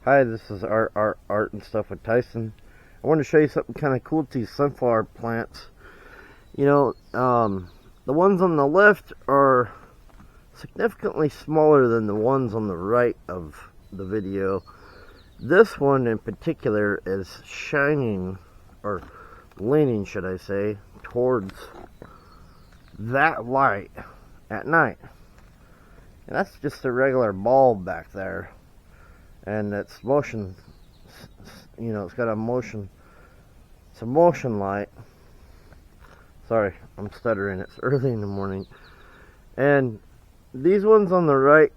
Hi, this is Art and Stuff with Tyson. I want to show you something kind of cool with these sunflower plants. You know, the ones on the left are significantly smaller than the ones on the right of the video. This one in particular is shining, or leaning, should I say, towards that light at night. And that's just a regular bulb back there. And it's motion, it's got a motion, it's a motion light. Sorry, I'm stuttering, it's early in the morning. And these ones on the right,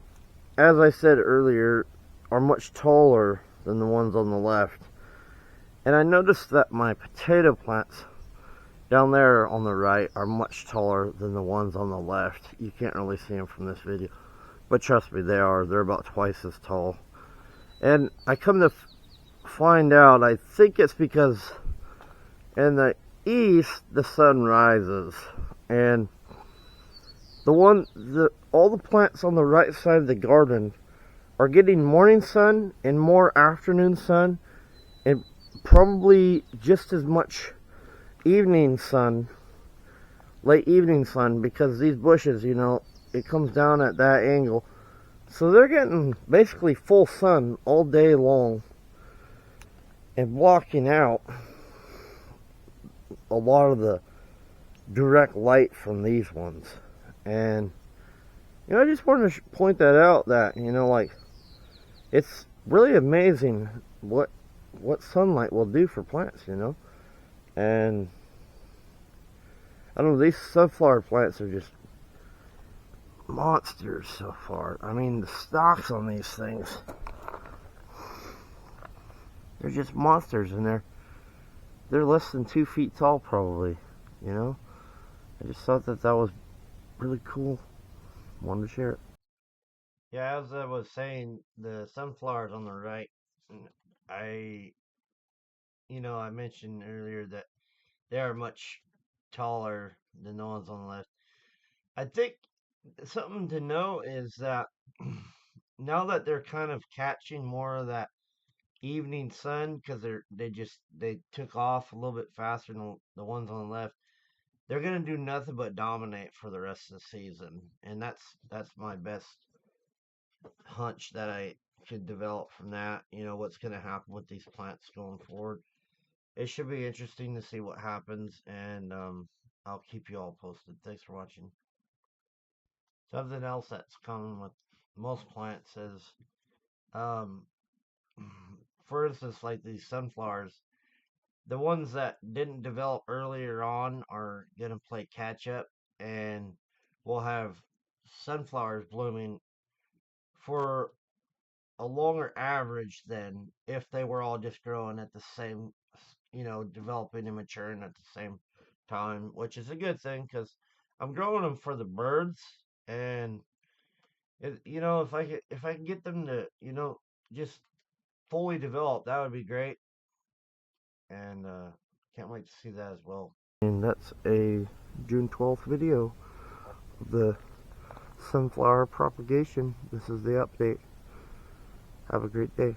as I said earlier, are much taller than the ones on the left. And I noticed that my potato plants down there on the right are much taller than the ones on the left. You can't really see them from this video, but trust me, they're about twice as tall. And I come to find out, I think it's because in the east the sun rises, and all the plants on the right side of the garden are getting morning sun and more afternoon sun, and probably just as much evening sun, late evening sun, because these bushes, it comes down at that angle. So they're getting basically full sun all day long and blocking out a lot of the direct light from these ones. And I just wanted to point that out, that it's really amazing what sunlight will do for plants, And I don't know, these sunflower plants are just monsters so far. I mean, the stalks on these things, they're just monsters, and they're less than 2 feet tall probably. I just thought that was really cool. Wanted to share it. Yeah, as I was saying, the sunflowers on the right, I I mentioned earlier that they are much taller than the ones on the left. I think something to know is that now that they're kind of catching more of that evening sun, because they took off a little bit faster than the ones on the left, they're gonna do nothing but dominate for the rest of the season, and that's my best hunch that I could develop from that. What's gonna happen with these plants going forward. It should be interesting to see what happens, and I'll keep you all posted. Thanks for watching. Something else that's common with most plants is, um, for instance, like these sunflowers, the ones that didn't develop earlier on are gonna play catch up, and we'll have sunflowers blooming for a longer average than if they were all just growing at the same, developing and maturing at the same time, which is a good thing because I'm growing them for the birds, and if I can get them to just fully develop, that would be great, and can't wait to see that as well. And that's a June 12th video of the sunflower propagation. This is the update. Have a great day.